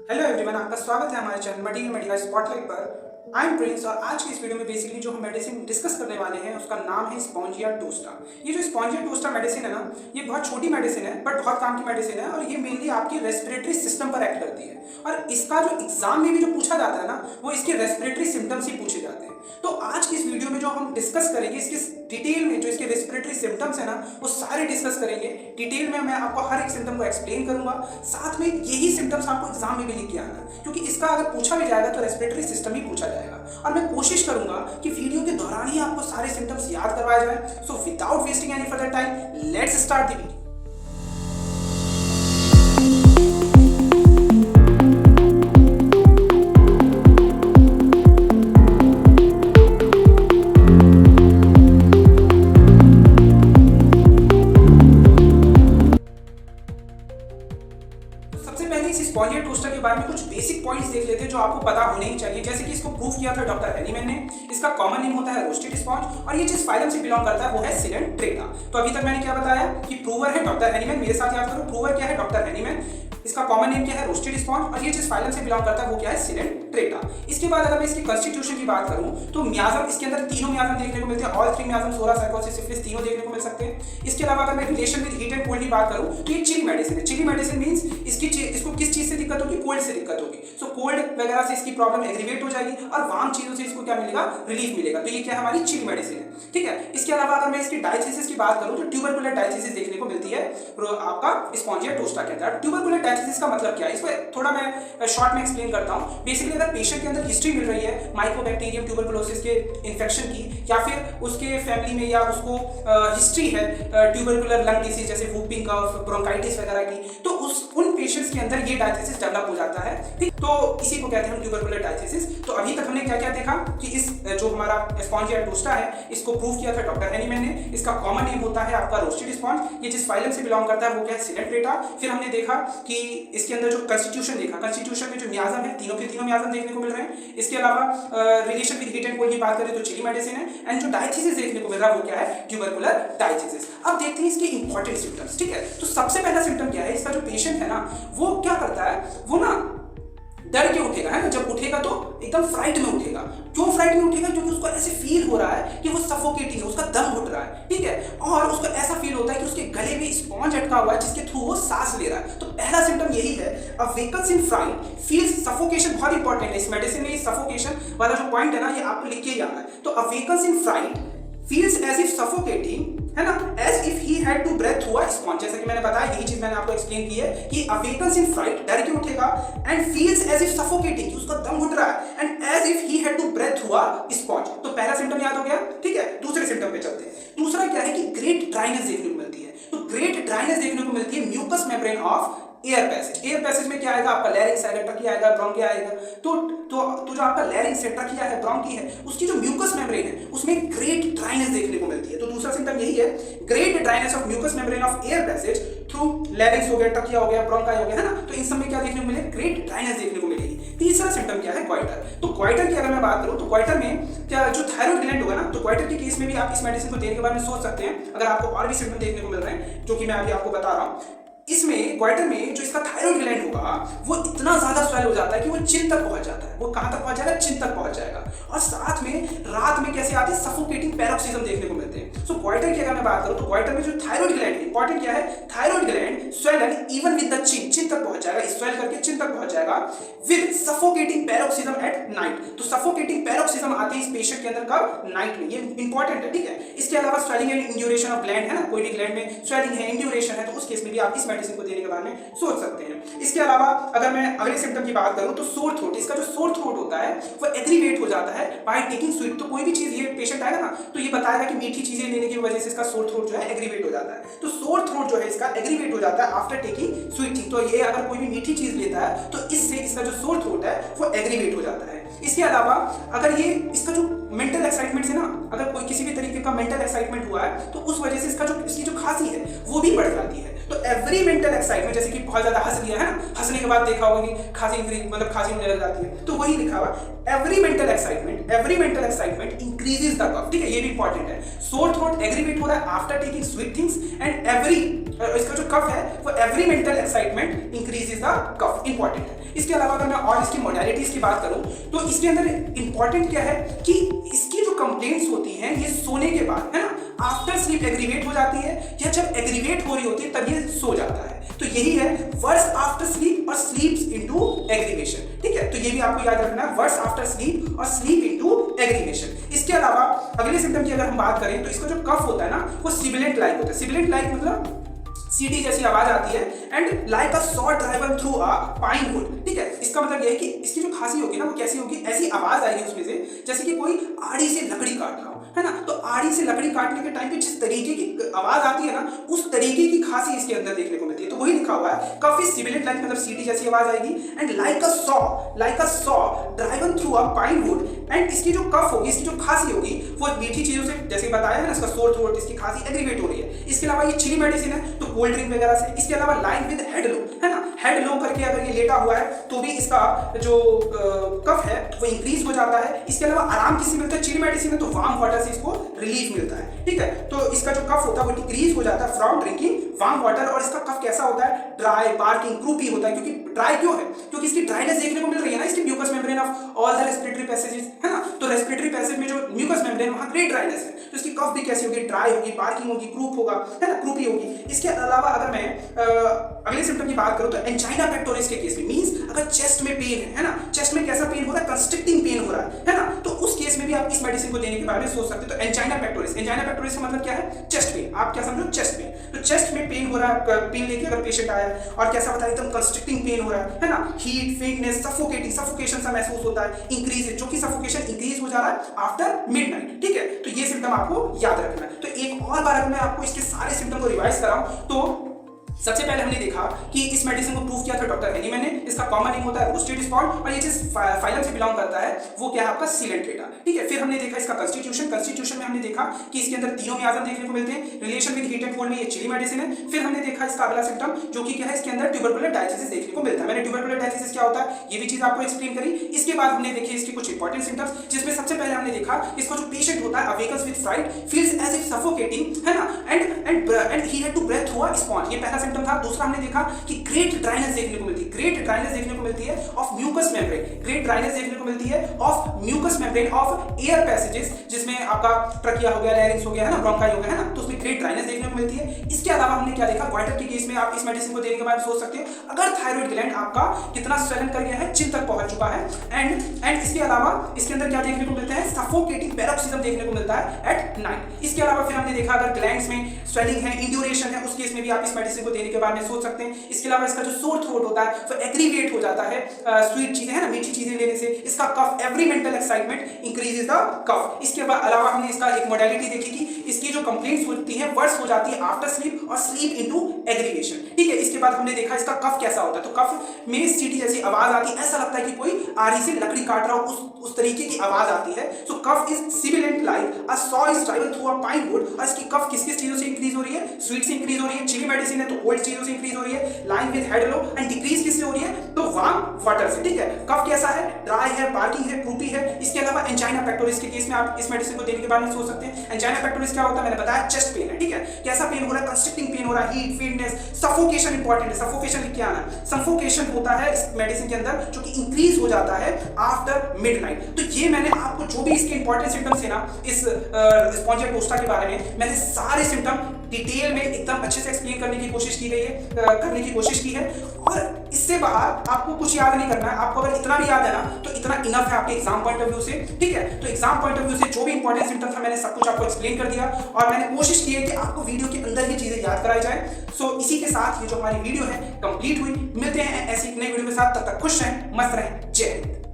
Hello everyone, आपका स्वागत है हमारे चैनल मटीरियल मेडिकल स्पॉटलाइट पर। आई एम प्रिंस और आज की इस वीडियो में बेसिकली जो हम मेडिसिन डिस्कस करने वाले हैं उसका नाम है स्पॉन्जिया टोस्टा। ये जो स्पॉन्जिया टोस्टा मेडिसिन है ना, ये बहुत छोटी मेडिसिन है बट बहुत काम की मेडिसिन है और ये मेनली आपकी रेस्पिरेटरी सिस्टम पर एक्ट करती है। और इसका जो एग्जाम में भी जो पूछा जाता है ना, वो इसके रेस्पिरेटरी सिम्टम्स ही पूछे जाते हैं। तो आज की इस वीडियो में जो हम डिस्कस करेंगे इसके डिटेल में जो इसके रेस्पिरेटरी सिम्टम्स है ना, वो सारे डिस्कस करेंगे डिटेल में। मैं आपको हर एक सिम्टम को एक्सप्लेन करूंगा, साथ में यही सिम्टम्स आपको एग्जाम में भी लिख के आना है, क्योंकि इसका अगर पूछा भी जाएगा तो रेस्पिरेटरी सिस्टम ही पूछा जाएगा। और मैं कोशिश करूंगा कि वीडियो के दौरान ही आपको सारे सिम्टम्स याद करवाए जाए। So without wasting any further time, let's start the video. Spongia टोस्टा के बारे में कुछ बेसिक पॉइंट्स देख लेते हैं जो आपको पता होने ही चाहिए। जैसे कि इसको प्रूव किया था डॉक्टर हैनीमैन ने। इसका कॉमन नेम होता है रोस्टेड स्पॉन्ज और ये जिस फाइलम से बिलोंग करता है वो है सिलेंट्रेटा। तो अभी तक मैंने क्या बताया कि प्रूवर है डॉक्टर हैनीमैन। मेरे साथ याद करो, प्रूवर क्या है? Doctor Hahnemann. इसका कॉमन नेम क्या है? Roasted sponge. और ये जिस फाइलम से बिलोंग करता है वो क्या है? सिलेंट्रेटा। इसके बाद अगर मैं इसकी कॉन्स्टिट्यूशन की बात करूं तो मियाज़म, इसके अंदर तीनों मियाज़म देखने को मिलते हैं। ऑल थ्री मियाज़म, सोरा, साइकोसिस, सिफिलिस तीनों देखने को मिल सकते हैं। इसके अलावा अगर मैं relation with heat and cold की बात करूं तो ये चिली मेडिसिन है। चिली मेडिसिन मींस इसको किस चीज से दिक्कत होगी? कोल्ड से दिक्कत होगी। सो कोल्ड वगैरह से इसकी प्रॉब्लम एग्रीवेट हो जाएगी और वार्म चीजों से इसको क्या मिलेगा? रिलीफ मिलेगा। तो ये क्या है? हमारी चिली मेडिसिन है। ठीक है। इसके अलावा अगर मैं इसकी डायथिसिस की बात करूं तो ट्यूबरकुलर डायथिसिस देखने को मिलती है आपका स्पॉन्जिया टोस्टा के अंदर। ट्यूबरकुलर डायथिसिस का मतलब क्या है? इसको थोड़ा मैं शॉर्ट में एक्सप्लेन करता हूं। बेसिकली अगर पेशेंट के अंदर हिस्ट्री मिल रही है माइकोबैक्टीरियम ट्यूबरकुलोसिस के इन्फेक्शन की, या फिर उसके फैमिली में या उसको हिस्ट्री है ट्यूबरकुलर लंग डिसीज जैसे वूपिंग कफ, ब्रोंकाइटिस वगैरह की, तो उन पेशेंट्स के अंदर ये डायथिसिस डेवलप हो जाता है। ठीक, तो इसी को कहते हैं हम ट्यूबरकुलर डायथिसिस। तो अभी तक हमने क्या क्या देखा कि इस जो हमारा स्पॉन्जिया टोस्टा है इसको प्रूव किया था डॉक्टर हैनीमैन ने। इसका कॉमन नेम होता है आपका रोस्टेड स्पॉन्ज। ये जिस फाइलम से बिलोंग करता है वो क्या है? सिलेंट्रेटा। फिर हमने देखा कि इसके अंदर जो कॉन्स्टिट्यूशन देखा, कॉन्स्टिट्यूशन में जो मियाज़म है तीनों के तीनों मियाज़म देखने को मिल रहे हैं। इसके अलावा relation with heat and cold की बात करें तो चिली मेडिसिन है। एंड जो डायथिसिस देखने को मिल रहा है वो क्या है? Tubercular diathesis. अब देखते हैं इसके इंपॉर्टेंट सिम्टम्स। ठीक है, तो सबसे पहला सिम्टम क्या है? इसका जो पेशेंट है ना, वो क्या करता है? वो ना डर के उठेगा, है ना। जब उठेगा तो एकदम फ्राइट में उठेगा। क्यों फ्राइट में उठेगा? क्योंकि उसको ऐसे फील हो रहा है कि वो सफोकेटिंग है, उसका दम घुट रहा है। ठीक है, और उसको ऐसा फील होता है कि उसके गले में स्पॉन्ज अटका हुआ है जिसके थ्रू वो सांस ले रहा है। तो पहला सिम्टम यही है। Awakens in fright, feels suffocation. बहुत इंपॉर्टेंट है इस मेडिसिन में, सफोकेशन वाला जो पॉइंट है ना, ये आपको लिख के ही आना है। तो awakens in fright, feels as if suffocating, है ना, as if he had to breathe through a sponge. जैसे कि मैंने बताया, यही चीज मैंने आपको एक्सप्लेन की है कि अवेकन्स इन फ्राइट, डर के उठेगा, and feels as if suffocating, उसका दम घुट रहा है, and as if he had to breathe through a sponge. तो पहला सिम्टम याद हो गया। ठीक है, दूसरे सिम्टम पे चलते हैं। दूसरा क्या है कि ग्रेट ड्राइनेस देखने को मिलती है। तो ग्रेट ड्राइनेस देखने को मिलती है mucous membrane of air passage. Air passage में क्या आएगा? आपका लैरिंक्स आएगा, ट्रकिया आएगा, ब्रोंकिया आएगा। तो जो आपका लैरिंक्स है, ट्रकिया है, ब्रोंकी है, उसकी जो म्यूकस मेम्ब्रेन है उसमें ग्रेट ड्राइनेस देखने को मिलती है। तो दूसरा सिम्टम यही है, great dryness of mucous membrane of air passage through larynx हो गया, ट्रकिया हो गया, ब्रोंकाई हो गया, है ना। तो इन सब में क्या देखने को मिलेगा? ग्रेट ड्राइनेस देखने को मिलेगी। तीसरा सिम्टम क्या है? क्वाइटर। तो क्वाइटर की अगर मैं बात करूं तो क्वाइटर में क्या जो थायराइड ग्लैंड होगा ना, तो क्वाइटर के केस में भी आप इस मेडिसिन को देने के बारे में सोच सकते हैं अगर आपको और भी सिम्टम देखने को मिल रहे हैं जो कि मैं अभी आपको बता रहा हूं। इसमें क्वाइटर में जो इसका थायराइड ग्लैंड होगा वो इतना ज्यादा स्वेल हो जाता है कि वो चिन तक पहुंच जाता है। वो कहां तक पहुंच जाएगा? चिन तक पहुंच जाएगा। और साथ में रात में कैसे आते हैं? सफोकेटिंग पैरोक्सिज्म देखने को मिलते हैं। सो क्वाइटर की अगर मैं बात करूं तो क्वाइटर में जो थायराइड ग्लैंड है, इंपॉर्टेंट क्या है? Thyroid gland swollen even with the chin, chin तक पहुंच जाएगा, स्वेल करके चिन तक पहुंच जाएगा with suffocating paroxysm at night. तो सफोकेटिंग पैरोक्सिज्म आते हैं इस पेशेंट के अंदर कब? नाइट में। ये इंपॉर्टेंट है। ठीक है, इसके अलावा swelling and induration of gland, है ना, कोई भी ग्लैंड में स्वेलिंग है, इंड्यूरेशन है, तो उस केस में भी आप इस मेडिसिन को देने के बारे में सोच सकते हैं। इसके अलावा अगर मैं अगले सिम्टम की बात करूं तो सोर थ्रोट। इसका जो सोर थ्रोट होता है वो एग्रीवेट हो जाता है बाय टेकिंग स्वीट। तो कोई भी चीज ये पेशेंट आएगा ना तो ये बताएगा कि मीठी चीजें लेने की वजह से इसका सोर थ्रोट जो है एग्रीवेट हो जाता है। तो सोर थ्रोट जो है इसका एग्रीवेट हो जाता है आफ्टर टेकिंग स्वीट थिंग। तो ये अगर कोई भी मीठी चीज लेता है तो इससे इसका जो सोर थ्रोट है वो एग्रीवेट हो जाता है। इसके अलावा अगर ये इसका जो मेंटल एक्साइटमेंट है ना, अगर कोई किसी भी तरीके का मेंटल एक्साइटमेंट हुआ है तो उस वजह से इसकी जो खांसी है वो भी बढ़ जाती है। तो एवरी मेंटल एक्साइटमेंट, जैसे कि बहुत ज्यादा हंस लिया है ना, हंसने के बाद देखा होगा कि खांसी मतलब खांसी होने लग जाती है, तो वही लिखा हुआ every mental excitement increases the cough. ठीक है, ये भी इंपॉर्टेंट है। सोर थ्रोट एग्रीवेट हो रहा है after taking sweet things and every, इसका जो कफ है वो every mental excitement increases the cough, important है। इसके अलावा अगर मैं और इसकी मोडालिटीज की बात करूं तो इसके अंदर इंपॉर्टेंट क्या है कि इसकी जो कंप्लेंट्स होती हैं ये सोने के बाद, है ना, आफ्टर स्लीप एग्रीवेट हो जाती है, या जब एग्रीवेट हो रही होती है तब ये सो जाता है। तो यही है वर्स आफ्टर स्लीप और स्लीप्स इनटू एग्रीवेशन। ठीक है, तो ये भी आपको याद रखना है, वर्स आफ्टर स्लीप और स्लीप इनटू एग्रीवेशन। इसके अलावा अगले सिम्टम की अगर हम बात करें तो इसका जो कफ होता है ना वो सिबिलेंट लाइक होता है। सिबिलेंट लाइक मतलब सीटी जैसी आवाज आती है and like a saw driven through a pine would. ठीक है, इसका मतलब यह है कि इसकी जो खांसी होगी ना वो कैसी होगी, ऐसी आवाज आएगी उसमें से जैसे कि कोई आड़ी से लकड़ी काट रहा हो, है ना। तो आड़ी से लकड़ी काटने के टाइम पे जिस तरीके की आवाज आती है ना उस तरीके की खांसी इसके अंदर देखने को मिलती है। तो वही लिखा हुआ है काफी सिबिलेंट लाइक मतलब सीटी जैसी आवाज आएगी and like a saw driven through a pine would. And इसकी जो कफ होगी, इसकी जो खांसी होगी वो मीठी चीजों से, जैसे बताया है ना, इसका सोर थ्रोट, इसकी खांसी एग्रीवेट हो रही है। इसके अलावा ये चिली मेडिसिन है तो कोल्ड ड्रिंक वगैरह से। इसके अलावा लाइन विद हेड लो, है ना, हेड लो करके अगर ये लेटा हुआ है तो भी इसका जो कफ है वो इंक्रीज हो जाता है। इसके अलावा आराम किससे मिलता है, चिली मेडिसिन है तो वार्म वाटर से इसको रिलीफ मिलता है। ठीक है, तो इसका जो कफ होता है वो डिक्रीज हो जाता है फ्रॉम ड्रिंकिंग वार्म वाटर। और इसका कफ कैसा होता है, ड्राई, बार्किंग, क्रूपी होता है। क्योंकि ड्राई क्यों है, क्योंकि इसकी ड्राइनेस देखने को मिल रही है ना, इसकी mucous membrane of all the respiratory passages, है ना। तो रेस्पिरेटरी पैसेज में जो म्यूकस मेम्ब्रेन वहां ग्रेट ड्राइनेस है, तो इसकी कफ भी कैसी होगी, ड्राई होगी, बार्किंग होगी, क्रूप होगा, है ना, क्रूपी होगी। इसके अलावा अगर मैं अगले सिम्टम की बात करूं तो एंजाइना पेक्टोरिस के केस में, मींस अगर चेस्ट में पेन है ना, चेस्ट में कैसा पेन हो रहा है, कंस्ट्रिक्टिंग पेन हो रहा है ना, तो उस केस में भी आप इस मेडिसिन को देने के बारे में सोच सकते हो। तो एंजाइना पेक्टोरिस का मतलब क्या है, चेस्ट पेन। आप क्या समझो, चेस्ट पेन। तो चेस्ट में पेन हो रहा है, पेन लेके अगर पेशेंट आया और कैसा बता, एकदम कंस्ट्रिक्टिंग पेन हो रहा है ना, हीट, फेकनेस, सफोकेशन सा महसूस होता है, इंक्रीज, जो कि सफोकेशन इंक्रीज हो जा रहा है आफ्टर मिडनाइट। ठीक है, तो ये सिम्टम आपको याद रखना है। तो एक और बार अगर मैं आपको इसके सारे सिम्टम को रिवाइज कराऊं तो सबसे पहले हमने देखा कि इस मेडिसिन को प्रूव किया था डॉक्टर हेनीमैन ने। इसका कॉमन नेम होता है रोस्टेड स्पॉट और ये जिस फाइलम से बिलोंग करता है वो क्या है आपका सिलेंट्रेटा। ठीक है, फिर हमने देखा इसका कंस्टिट्यूशन में हमने देखा कि इसके अंदर थियोमियाज्म देखने को मिलते हैं। Relation with heat and cold में ये चिली मेडिसिन है। फिर हमने देखा इसका अगला सिम्टम जो कि क्या है, इसके अंदर ट्यूबरकुलर डायथिसिस देखने को मिलता है। मैंने ट्यूबरकुलर डायथिसिस क्या होता है ये भी चीज आपको एक्सप्लेन करी। इसके बाद हमने देखे इसके कुछ इंपॉर्टेंट सिम्टम्स, जिसमें सबसे पहले हमने देखा इसको जो पेशेंट होता है awakens with fright, feels as if suffocating, है ना, and he had to breathe through a sponge. ये पहला सिम्टम था। दूसरा हमने देखा कि ग्रेट ड्राइनेस देखने को मिलती है, of mucous membrane, great dryness देखने को मिलती है of mucous membrane of air passages, जिसमें आपका ट्रकिया हो गया, लैरिंक्स हो गया, है ना, ब्रोंकाई हो गया, है ना, तो उसमें ग्रेट ड्राइनेस देखने को मिलती है। इसके अलावा हमने क्या देखा, ग्वाइटर के केस में आप इस मेडिसिन को देने के बाद सोच सकते हो अगर थायराइड ग्लैंड आपका कितना स्वेलन कर गया है, चिन तक पहुंच चुका है। एंड इसके अलावा इसके अंदर क्या देखने को मिलता है, सफोकेटिंग पैरोक्सिज्म देखने को मिलता है एट नाइट। इसके अलावा फिर हमने देखा अगर ग्लैंड्स में स्वेलिंग है, इंड्यूरेशन है, उस केस में भी आप इस मेडिसिन को देने के बारे में सोच सकते हैं। इसके अलावा इसका जो सोर थ्रोट होता है वो एग्रीवेट हो जाता है स्वीट चीजें, है ना, मीठी चीजें लेने से। इसका cough, every mental excitement increases the cough. इसके अलावा हमने इसका एक मोडालिटी देखी कि इसकी जो कंप्लेंट्स होती है वर्स हो जाती है आफ्टर स्लीप और स्लीप इनटू एग्रीवेशन। ठीक है, इसके बाद हमने देखा इसका कफ कैसा होता है, तो कफ में सीटी जैसी आवाज आती है, ऐसा लगता है कि कोई आरी से लकड़ी काट रहा हो, उस तरीके की आवाज आती है। So cough is sibilant like a saw is driven through a pine wood. और इसकी कफ किस किस चीजों से इंक्रीज हो रही है, स्वीट से इंक्रीज हो रही है, चिली मेडिसिन है तो कोल्ड चीजों से इंक्रीज हो रही है, line with head low, and decrease किससे हो रही है, तो वार्म वाटर से। ठीक है, कफ कैसा है, ड्राई है, बार्किंग है, क्रूपी है। इसके अलावा एंजाइना पेक्टोरिस के केस में आप इस मेडिसिन को देने के बारे में सोच सकते हैं। एंजाइना पेक्टोरिस क्या होता है, मैंने बताया चेस्ट पेन है। ठीक है, कैसा पेन हो रहा है, कंस्ट्रिक्टिंग पेन हो रहा है, हीट, फेकनेस, सफोकेशन इंपॉर्टेंट है। सफोकेशन लिख के आना है, सफोकेशन होता है इस मेडिसिन के अंदर जो कि इंक्रीज हो जाता है आफ्टर मिडनाइट। तो ये मैंने आपको जो भी इसके इंपॉर्टेंट सिम्टम्स है ना इस स्पॉन्जिया टोस्टा के बारे में, मैंने सारे सिम्टम डिटेल में एकदम अच्छे से एक्सप्लेन करने की कोशिश की है। और इससे बाहर आपको कुछ याद नहीं करना है। आपको अगर इतना भी याद है ना तो इतना इनफ है आपके एग्जाम पॉइंट ऑफ व्यू से। ठीक है, तो एग्जाम पॉइंट ऑफ व्यू से जो भी इंपॉर्टेंट सिम्टम था मैंने सब कुछ आपको एक्सप्लेन कर दिया और मैंने कोशिश की है कि आपको वीडियो के अंदर ही चीजें याद कराई जाए। सो इसी के साथ ये जो हमारी वीडियो है कंप्लीट हुई। मिलते हैं ऐसी नई वीडियो के साथ, तब तक खुश रहें, मस्त रहें, जय हिंद।